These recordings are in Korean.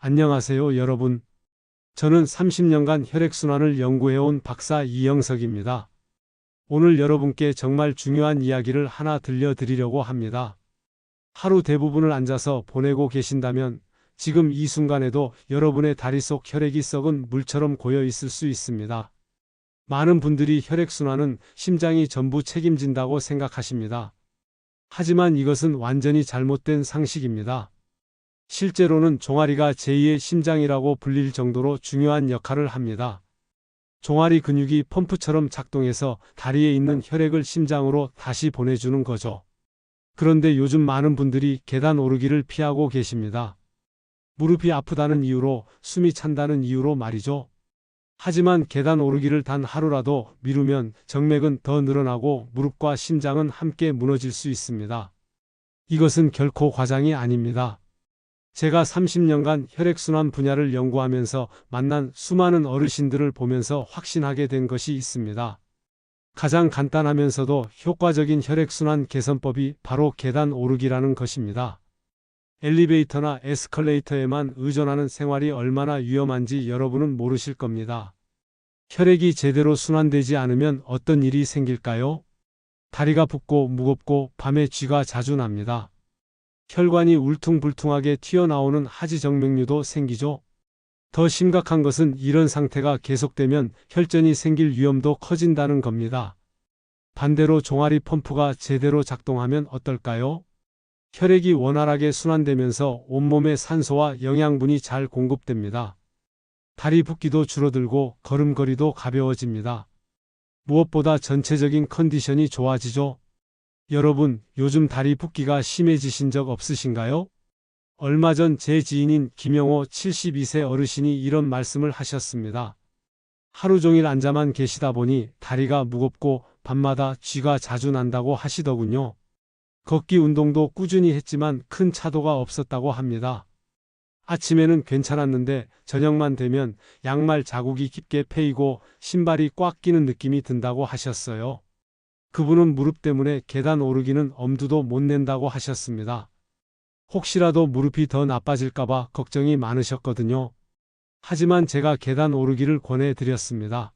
안녕하세요, 여러분. 저는 30년간 혈액순환을 연구해온 박사 이영석입니다. 오늘 여러분께 정말 중요한 이야기를 하나 들려드리려고 합니다. 하루 대부분을 앉아서 보내고 계신다면 지금 이 순간에도 여러분의 다리 속 혈액이 썩은 물처럼 고여 있을 수 있습니다. 많은 분들이 혈액순환은 심장이 전부 책임진다고 생각하십니다. 하지만 이것은 완전히 잘못된 상식입니다. 실제로는 종아리가 제2의 심장이라고 불릴 정도로 중요한 역할을 합니다. 종아리 근육이 펌프처럼 작동해서 다리에 있는 혈액을 심장으로 다시 보내주는 거죠. 그런데 요즘 많은 분들이 계단 오르기를 피하고 계십니다. 무릎이 아프다는 이유로, 숨이 찬다는 이유로 말이죠. 하지만 계단 오르기를 단 하루라도 미루면 정맥은 더 늘어나고 무릎과 심장은 함께 무너질 수 있습니다. 이것은 결코 과장이 아닙니다. 제가 30년간 혈액순환 분야를 연구하면서 만난 수많은 어르신들을 보면서 확신하게 된 것이 있습니다. 가장 간단하면서도 효과적인 혈액순환 개선법이 바로 계단 오르기라는 것입니다. 엘리베이터나 에스컬레이터에만 의존하는 생활이 얼마나 위험한지 여러분은 모르실 겁니다. 혈액이 제대로 순환되지 않으면 어떤 일이 생길까요? 다리가 붓고 무겁고 밤에 쥐가 자주 납니다. 혈관이 울퉁불퉁하게 튀어나오는 하지정맥류도 생기죠. 더 심각한 것은 이런 상태가 계속되면 혈전이 생길 위험도 커진다는 겁니다. 반대로 종아리 펌프가 제대로 작동하면 어떨까요? 혈액이 원활하게 순환되면서 온몸에 산소와 영양분이 잘 공급됩니다. 다리 붓기도 줄어들고 걸음걸이도 가벼워집니다. 무엇보다 전체적인 컨디션이 좋아지죠. 여러분, 요즘 다리 붓기가 심해지신 적 없으신가요? 얼마 전 제 지인인 김영호 72세 어르신이 이런 말씀을 하셨습니다. 하루 종일 앉아만 계시다 보니 다리가 무겁고 밤마다 쥐가 자주 난다고 하시더군요. 걷기 운동도 꾸준히 했지만 큰 차도가 없었다고 합니다. 아침에는 괜찮았는데 저녁만 되면 양말 자국이 깊게 패이고 신발이 꽉 끼는 느낌이 든다고 하셨어요. 그분은 무릎 때문에 계단 오르기는 엄두도 못 낸다고 하셨습니다. 혹시라도 무릎이 더 나빠질까봐 걱정이 많으셨거든요. 하지만 제가 계단 오르기를 권해드렸습니다.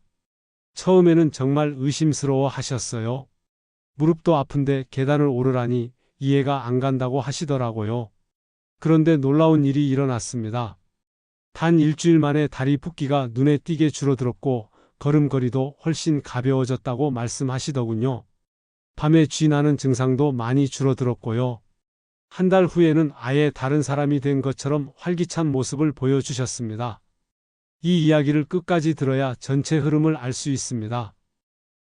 처음에는 정말 의심스러워 하셨어요. 무릎도 아픈데 계단을 오르라니 이해가 안 간다고 하시더라고요. 그런데 놀라운 일이 일어났습니다. 단 일주일 만에 다리 붓기가 눈에 띄게 줄어들었고 걸음걸이도 훨씬 가벼워졌다고 말씀하시더군요. 밤에 쥐 나는 증상도 많이 줄어들었고요. 한 달 후에는 아예 다른 사람이 된 것처럼 활기찬 모습을 보여주셨습니다. 이 이야기를 끝까지 들어야 전체 흐름을 알 수 있습니다.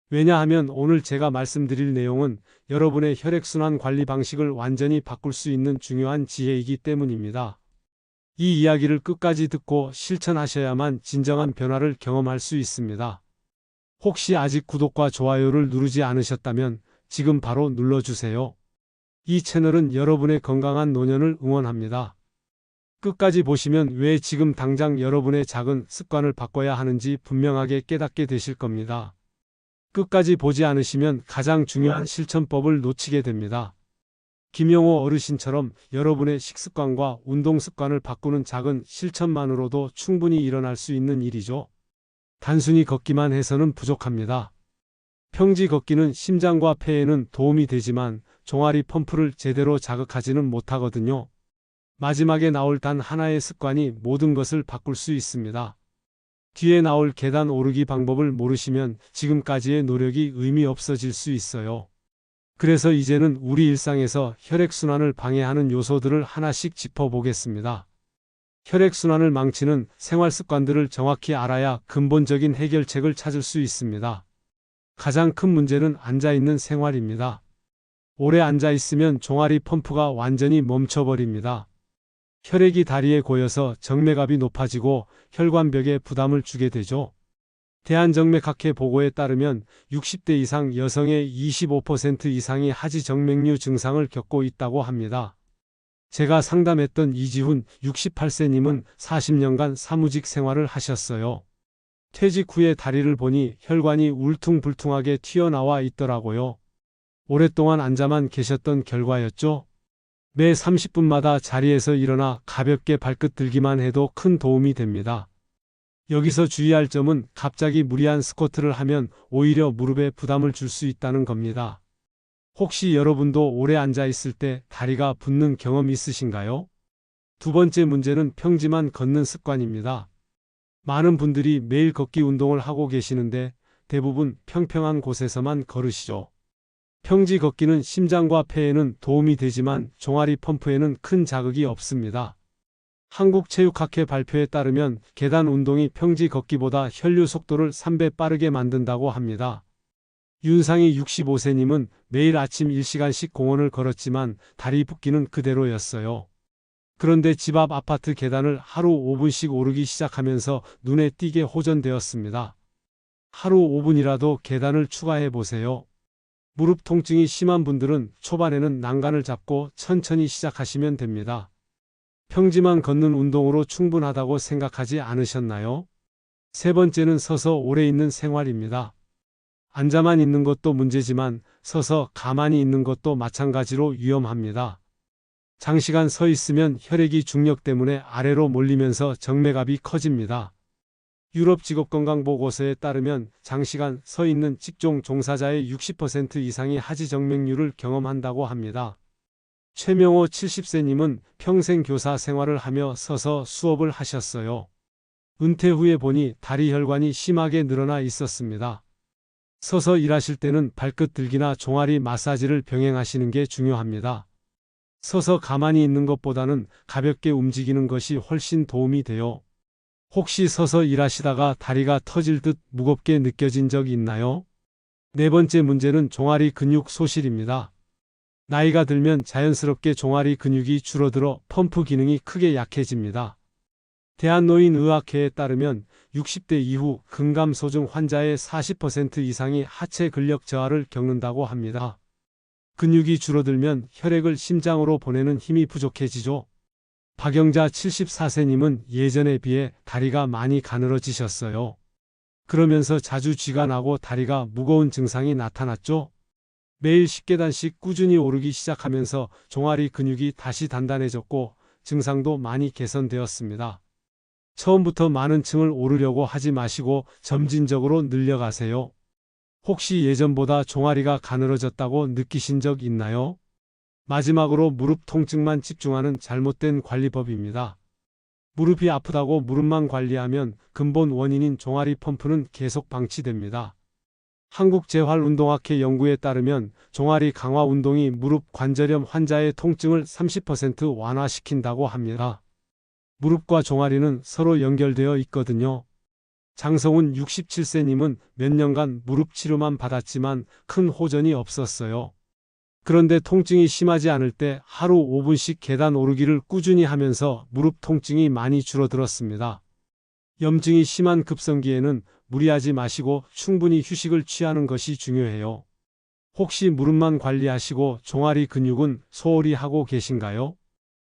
왜냐하면 오늘 제가 말씀드릴 내용은 여러분의 혈액순환 관리 방식을 완전히 바꿀 수 있는 중요한 지혜이기 때문입니다. 이 이야기를 끝까지 듣고 실천하셔야만 진정한 변화를 경험할 수 있습니다. 혹시 아직 구독과 좋아요를 누르지 않으셨다면 지금 바로 눌러주세요. 이 채널은 여러분의 건강한 노년을 응원합니다. 끝까지 보시면 왜 지금 당장 여러분의 작은 습관을 바꿔야 하는지 분명하게 깨닫게 되실 겁니다. 끝까지 보지 않으시면 가장 중요한 실천법을 놓치게 됩니다. 김영호 어르신처럼 여러분의 식습관과 운동 습관을 바꾸는 작은 실천만으로도 충분히 일어날 수 있는 일이죠. 단순히 걷기만 해서는 부족합니다. 평지 걷기는 심장과 폐에는 도움이 되지만 종아리 펌프를 제대로 자극하지는 못하거든요. 마지막에 나올 단 하나의 습관이 모든 것을 바꿀 수 있습니다. 뒤에 나올 계단 오르기 방법을 모르시면 지금까지의 노력이 의미 없어질 수 있어요. 그래서 이제는 우리 일상에서 혈액순환을 방해하는 요소들을 하나씩 짚어보겠습니다. 혈액순환을 망치는 생활 습관들을 정확히 알아야 근본적인 해결책을 찾을 수 있습니다. 가장 큰 문제는 앉아있는 생활입니다. 오래 앉아있으면 종아리 펌프가 완전히 멈춰버립니다. 혈액이 다리에 고여서 정맥압이 높아지고 혈관벽에 부담을 주게 되죠. 대한정맥학회 보고에 따르면 60대 이상 여성의 25% 이상이 하지정맥류 증상을 겪고 있다고 합니다. 제가 상담했던 이지훈 68세님은 40년간 사무직 생활을 하셨어요. 퇴직 후에 다리를 보니 혈관이 울퉁불퉁하게 튀어나와 있더라고요. 오랫동안 앉아만 계셨던 결과였죠. 매 30분마다 자리에서 일어나 가볍게 발끝 들기만 해도 큰 도움이 됩니다. 여기서 주의할 점은 갑자기 무리한 스쿼트를 하면 오히려 무릎에 부담을 줄 수 있다는 겁니다. 혹시 여러분도 오래 앉아 있을 때 다리가 붓는 경험 있으신가요? 두 번째 문제는 평지만 걷는 습관입니다. 많은 분들이 매일 걷기 운동을 하고 계시는데 대부분 평평한 곳에서만 걸으시죠. 평지 걷기는 심장과 폐에는 도움이 되지만 종아리 펌프에는 큰 자극이 없습니다. 한국체육학회 발표에 따르면 계단 운동이 평지 걷기보다 혈류 속도를 3배 빠르게 만든다고 합니다. 윤상희 65세님은 매일 아침 1시간씩 공원을 걸었지만 다리 붓기는 그대로였어요. 그런데 집 앞 아파트 계단을 하루 5분씩 오르기 시작하면서 눈에 띄게 호전되었습니다. 하루 5분이라도 계단을 추가해 보세요. 무릎 통증이 심한 분들은 초반에는 난간을 잡고 천천히 시작하시면 됩니다. 평지만 걷는 운동으로 충분하다고 생각하지 않으셨나요? 세 번째는 서서 오래 있는 생활입니다. 앉아만 있는 것도 문제지만 서서 가만히 있는 것도 마찬가지로 위험합니다. 장시간 서 있으면 혈액이 중력 때문에 아래로 몰리면서 정맥압이 커집니다. 유럽 직업건강보고서에 따르면 장시간 서 있는 직종 종사자의 60% 이상이 하지정맥류를 경험한다고 합니다. 최명호 70세님은 평생 교사 생활을 하며 서서 수업을 하셨어요. 은퇴 후에 보니 다리 혈관이 심하게 늘어나 있었습니다. 서서 일하실 때는 발끝 들기나 종아리 마사지를 병행하시는 게 중요합니다. 서서 가만히 있는 것보다는 가볍게 움직이는 것이 훨씬 도움이 돼요. 혹시 서서 일하시다가 다리가 터질 듯 무겁게 느껴진 적 있나요? 네 번째 문제는 종아리 근육 소실입니다. 나이가 들면 자연스럽게 종아리 근육이 줄어들어 펌프 기능이 크게 약해집니다. 대한노인의학회에 따르면 60대 이후 근감소증 환자의 40% 이상이 하체 근력 저하를 겪는다고 합니다. 근육이 줄어들면 혈액을 심장으로 보내는 힘이 부족해지죠. 박영자 74세님은 예전에 비해 다리가 많이 가늘어지셨어요. 그러면서 자주 쥐가 나고 다리가 무거운 증상이 나타났죠. 매일 10계단씩 꾸준히 오르기 시작하면서 종아리 근육이 다시 단단해졌고 증상도 많이 개선되었습니다. 처음부터 많은 층을 오르려고 하지 마시고 점진적으로 늘려가세요. 혹시 예전보다 종아리가 가늘어졌다고 느끼신 적 있나요? 마지막으로 무릎 통증만 집중하는 잘못된 관리법입니다. 무릎이 아프다고 무릎만 관리하면 근본 원인인 종아리 펌프는 계속 방치됩니다. 한국재활운동학회 연구에 따르면 종아리 강화 운동이 무릎 관절염 환자의 통증을 30% 완화시킨다고 합니다. 무릎과 종아리는 서로 연결되어 있거든요. 장성훈 67세님은 몇 년간 무릎 치료만 받았지만 큰 호전이 없었어요. 그런데 통증이 심하지 않을 때 하루 5분씩 계단 오르기를 꾸준히 하면서 무릎 통증이 많이 줄어들었습니다. 염증이 심한 급성기에는 무리하지 마시고 충분히 휴식을 취하는 것이 중요해요. 혹시 무릎만 관리하시고 종아리 근육은 소홀히 하고 계신가요?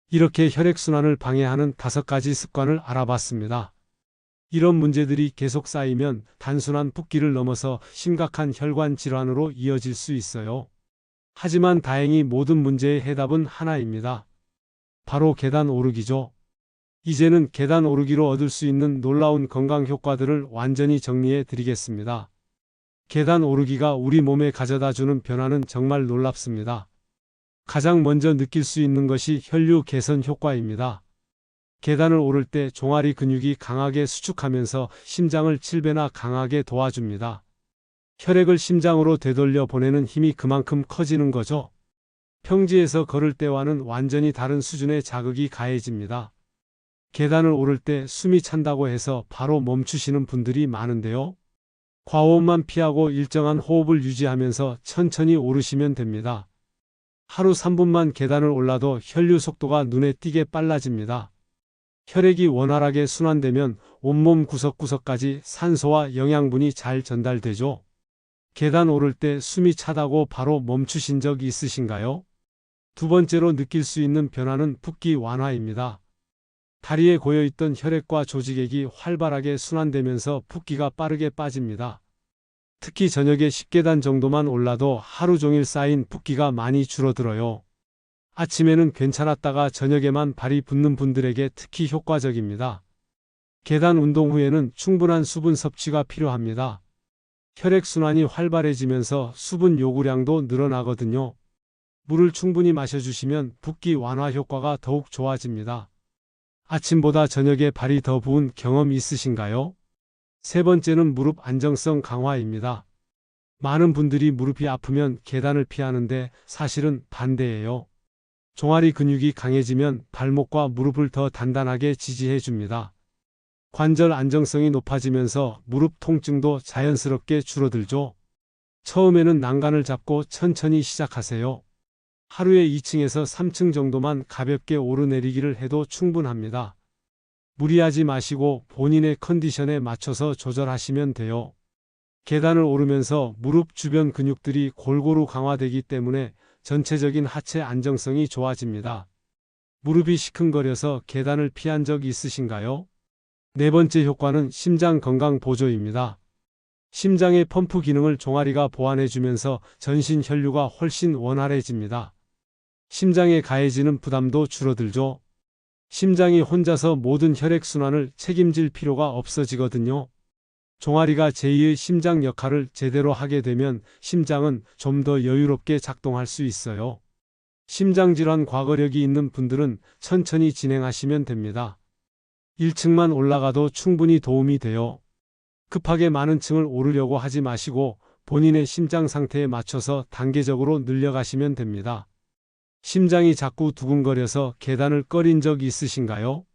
이렇게 혈액순환을 방해하는 5가지 습관을 알아봤습니다. 이런 문제들이 계속 쌓이면 단순한 붓기를 넘어서 심각한 혈관 질환으로 이어질 수 있어요. 하지만 다행히 모든 문제의 해답은 하나입니다. 바로 계단 오르기죠. 이제는 계단 오르기로 얻을 수 있는 놀라운 건강 효과들을 완전히 정리해 드리겠습니다. 계단 오르기가 우리 몸에 가져다 주는 변화는 정말 놀랍습니다. 가장 먼저 느낄 수 있는 것이 혈류 개선 효과입니다. 계단을 오를 때 종아리 근육이 강하게 수축하면서 심장을 7배나 강하게 도와줍니다. 혈액을 심장으로 되돌려 보내는 힘이 그만큼 커지는 거죠. 평지에서 걸을 때와는 완전히 다른 수준의 자극이 가해집니다. 계단을 오를 때 숨이 찬다고 해서 바로 멈추시는 분들이 많은데요. 과호흡만 피하고 일정한 호흡을 유지하면서 천천히 오르시면 됩니다. 하루 3분만 계단을 올라도 혈류 속도가 눈에 띄게 빨라집니다. 혈액이 원활하게 순환되면 온몸 구석구석까지 산소와 영양분이 잘 전달되죠. 계단 오를 때 숨이 차다고 바로 멈추신 적 있으신가요? 두 번째로 느낄 수 있는 변화는 붓기 완화입니다. 다리에 고여있던 혈액과 조직액이 활발하게 순환되면서 붓기가 빠르게 빠집니다. 특히 저녁에 10계단 정도만 올라도 하루 종일 쌓인 붓기가 많이 줄어들어요. 아침에는 괜찮았다가 저녁에만 발이 붓는 분들에게 특히 효과적입니다. 계단 운동 후에는 충분한 수분 섭취가 필요합니다. 혈액순환이 활발해지면서 수분 요구량도 늘어나거든요. 물을 충분히 마셔주시면 붓기 완화 효과가 더욱 좋아집니다. 아침보다 저녁에 발이 더 부은 경험 있으신가요? 세 번째는 무릎 안정성 강화입니다. 많은 분들이 무릎이 아프면 계단을 피하는데 사실은 반대예요. 종아리 근육이 강해지면 발목과 무릎을 더 단단하게 지지해 줍니다. 관절 안정성이 높아지면서 무릎 통증도 자연스럽게 줄어들죠. 처음에는 난간을 잡고 천천히 시작하세요. 하루에 2층에서 3층 정도만 가볍게 오르내리기를 해도 충분합니다. 무리하지 마시고 본인의 컨디션에 맞춰서 조절하시면 돼요. 계단을 오르면서 무릎 주변 근육들이 골고루 강화되기 때문에 전체적인 하체 안정성이 좋아집니다. 무릎이 시큰거려서 계단을 피한 적 있으신가요? 네 번째 효과는 심장 건강 보조입니다. 심장의 펌프 기능을 종아리가 보완해주면서 전신 혈류가 훨씬 원활해집니다. 심장에 가해지는 부담도 줄어들죠. 심장이 혼자서 모든 혈액순환을 책임질 필요가 없어지거든요. 종아리가 제2의 심장 역할을 제대로 하게 되면 심장은 좀 더 여유롭게 작동할 수 있어요. 심장질환 과거력이 있는 분들은 천천히 진행하시면 됩니다. 1층만 올라가도 충분히 도움이 돼요. 급하게 많은 층을 오르려고 하지 마시고 본인의 심장 상태에 맞춰서 단계적으로 늘려가시면 됩니다. 심장이 자꾸 두근거려서 계단을 꺼린 적 있으신가요?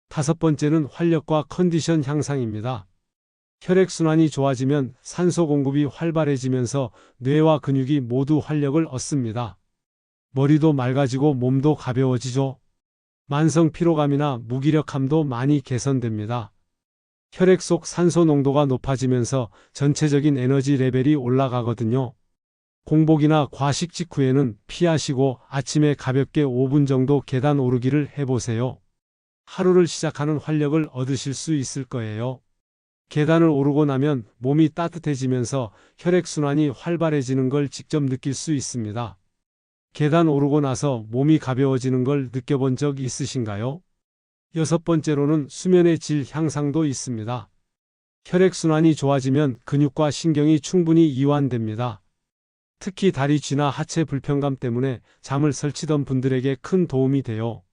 다섯 번째는 활력과 컨디션 향상입니다. 혈액순환이 좋아지면 산소 공급이 활발해지면서 뇌와 근육이 모두 활력을 얻습니다. 머리도 맑아지고 몸도 가벼워지죠. 만성 피로감이나 무기력함도 많이 개선됩니다. 혈액 속 산소 농도가 높아지면서 전체적인 에너지 레벨이 올라가거든요. 공복이나 과식 직후에는 피하시고 아침에 가볍게 5분 정도 계단 오르기를 해보세요. 하루를 시작하는 활력을 얻으실 수 있을 거예요. 계단을 오르고 나면 몸이 따뜻해지면서 혈액순환이 활발해지는 걸 직접 느낄 수 있습니다. 계단 오르고 나서 몸이 가벼워지는 걸 느껴본 적 있으신가요? 여섯 번째로는 수면의 질 향상도 있습니다. 혈액순환이 좋아지면 근육과 신경이 충분히 이완됩니다. 특히 다리 쥐나 하체 불편감 때문에 잠을 설치던 분들에게 큰 도움이 돼요.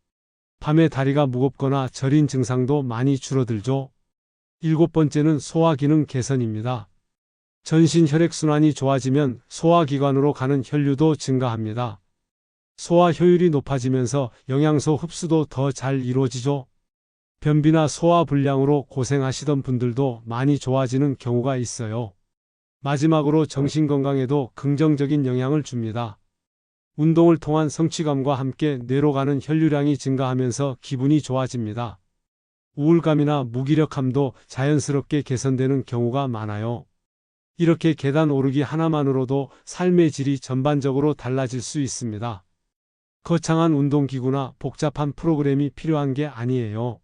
밤에 다리가 무겁거나 저린 증상도 많이 줄어들죠. 일곱 번째는 소화기능 개선입니다. 전신 혈액순환이 좋아지면 소화기관으로 가는 혈류도 증가합니다. 소화 효율이 높아지면서 영양소 흡수도 더 잘 이루어지죠. 변비나 소화 불량으로 고생하시던 분들도 많이 좋아지는 경우가 있어요. 마지막으로 정신건강에도 긍정적인 영향을 줍니다. 운동을 통한 성취감과 함께 뇌로 가는 혈류량이 증가하면서 기분이 좋아집니다. 우울감이나 무기력함도 자연스럽게 개선되는 경우가 많아요. 이렇게 계단 오르기 하나만으로도 삶의 질이 전반적으로 달라질 수 있습니다. 거창한 운동기구나 복잡한 프로그램이 필요한 게 아니에요.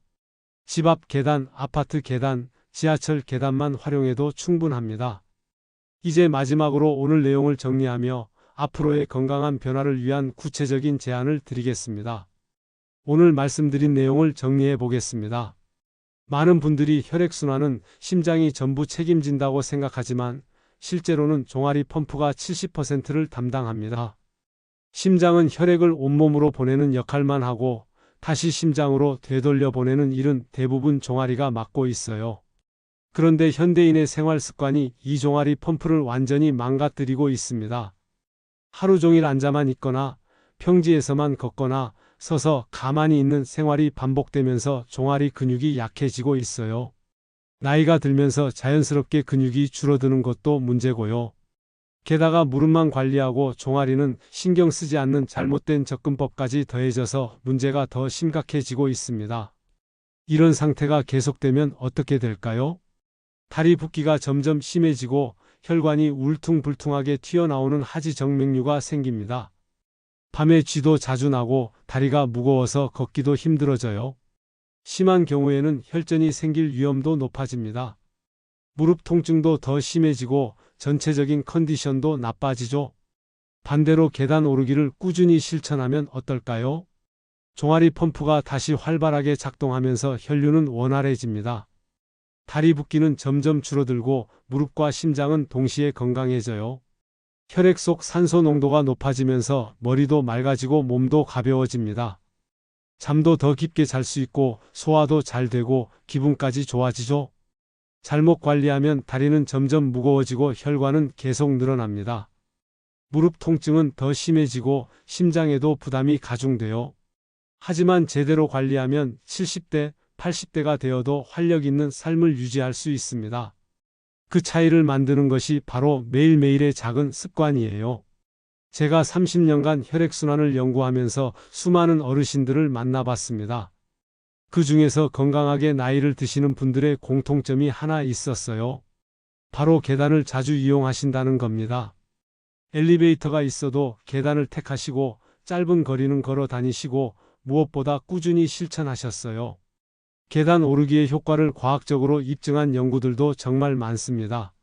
집 앞 계단, 아파트 계단, 지하철 계단만 활용해도 충분합니다. 이제 마지막으로 오늘 내용을 정리하며 앞으로의 건강한 변화를 위한 구체적인 제안을 드리겠습니다. 오늘 말씀드린 내용을 정리해 보겠습니다. 많은 분들이 혈액순환은 심장이 전부 책임진다고 생각하지만 실제로는 종아리 펌프가 70%를 담당합니다. 심장은 혈액을 온몸으로 보내는 역할만 하고 다시 심장으로 되돌려 보내는 일은 대부분 종아리가 맡고 있어요. 그런데 현대인의 생활 습관이 이 종아리 펌프를 완전히 망가뜨리고 있습니다. 하루 종일 앉아만 있거나 평지에서만 걷거나 서서 가만히 있는 생활이 반복되면서 종아리 근육이 약해지고 있어요. 나이가 들면서 자연스럽게 근육이 줄어드는 것도 문제고요. 게다가 무릎만 관리하고 종아리는 신경 쓰지 않는 잘못된 접근법까지 더해져서 문제가 더 심각해지고 있습니다. 이런 상태가 계속되면 어떻게 될까요? 다리 붓기가 점점 심해지고 혈관이 울퉁불퉁하게 튀어나오는 하지정맥류가 생깁니다. 밤에 쥐도 자주 나고 다리가 무거워서 걷기도 힘들어져요. 심한 경우에는 혈전이 생길 위험도 높아집니다. 무릎 통증도 더 심해지고 전체적인 컨디션도 나빠지죠. 반대로 계단 오르기를 꾸준히 실천하면 어떨까요? 종아리 펌프가 다시 활발하게 작동하면서 혈류는 원활해집니다. 다리 붓기는 점점 줄어들고 무릎과 심장은 동시에 건강해져요. 혈액 속 산소 농도가 높아지면서 머리도 맑아지고 몸도 가벼워집니다. 잠도 더 깊게 잘 수 있고 소화도 잘 되고 기분까지 좋아지죠. 잘못 관리하면 다리는 점점 무거워지고 혈관은 계속 늘어납니다. 무릎 통증은 더 심해지고 심장에도 부담이 가중돼요. 하지만 제대로 관리하면 70대, 80대가 되어도 활력 있는 삶을 유지할 수 있습니다. 그 차이를 만드는 것이 바로 매일매일의 작은 습관이에요. 제가 30년간 혈액순환을 연구하면서 수많은 어르신들을 만나봤습니다. 그 중에서 건강하게 나이를 드시는 분들의 공통점이 하나 있었어요. 바로 계단을 자주 이용하신다는 겁니다. 엘리베이터가 있어도 계단을 택하시고 짧은 거리는 걸어 다니시고 무엇보다 꾸준히 실천하셨어요. 계단 오르기의 효과를 과학적으로 입증한 연구들도 정말 많습니다.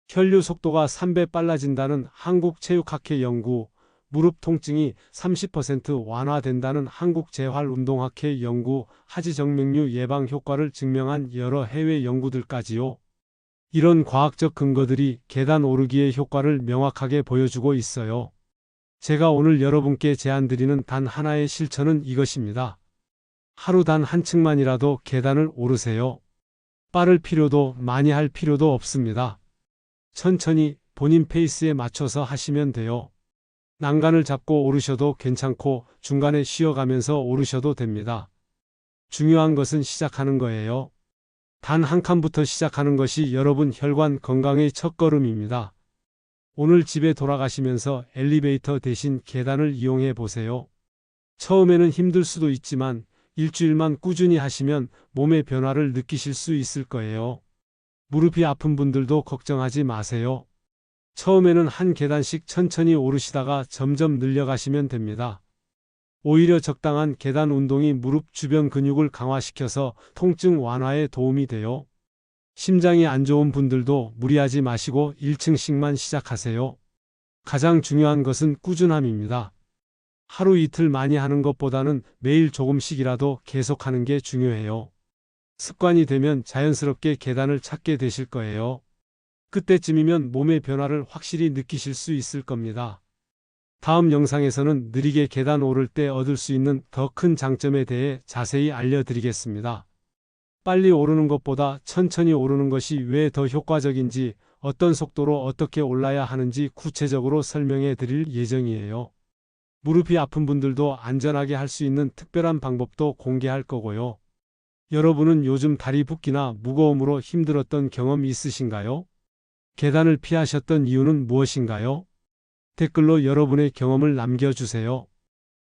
혈류 속도가 3배 빨라진다는 한국체육학회 연구, 무릎 통증이 30% 완화된다는 한국재활운동학회 연구, 하지정맥류 예방 효과를 증명한 여러 해외 연구들까지요. 이런 과학적 근거들이 계단 오르기의 효과를 명확하게 보여주고 있어요. 제가 오늘 여러분께 제안드리는 단 하나의 실천은 이것입니다. 하루 단 한 층만이라도 계단을 오르세요. 빠를 필요도 많이 할 필요도 없습니다. 천천히 본인 페이스에 맞춰서 하시면 돼요. 난간을 잡고 오르셔도 괜찮고 중간에 쉬어가면서 오르셔도 됩니다. 중요한 것은 시작하는 거예요. 단 한 칸부터 시작하는 것이 여러분 혈관 건강의 첫걸음입니다. 오늘 집에 돌아가시면서 엘리베이터 대신 계단을 이용해 보세요. 처음에는 힘들 수도 있지만 일주일만 꾸준히 하시면 몸의 변화를 느끼실 수 있을 거예요. 무릎이 아픈 분들도 걱정하지 마세요. 처음에는 한 계단씩 천천히 오르시다가 점점 늘려가시면 됩니다. 오히려 적당한 계단 운동이 무릎 주변 근육을 강화시켜서 통증 완화에 도움이 돼요. 심장이 안 좋은 분들도 무리하지 마시고 1층씩만 시작하세요. 가장 중요한 것은 꾸준함입니다. 하루 이틀 많이 하는 것보다는 매일 조금씩이라도 계속하는 게 중요해요. 습관이 되면 자연스럽게 계단을 찾게 되실 거예요. 그때쯤이면 몸의 변화를 확실히 느끼실 수 있을 겁니다. 다음 영상에서는 느리게 계단 오를 때 얻을 수 있는 더 큰 장점에 대해 자세히 알려드리겠습니다. 빨리 오르는 것보다 천천히 오르는 것이 왜 더 효과적인지, 어떤 속도로 어떻게 올라야 하는지 구체적으로 설명해 드릴 예정이에요. 무릎이 아픈 분들도 안전하게 할 수 있는 특별한 방법도 공개할 거고요. 여러분은 요즘 다리 붓기나 무거움으로 힘들었던 경험 있으신가요? 계단을 피하셨던 이유는 무엇인가요? 댓글로 여러분의 경험을 남겨주세요.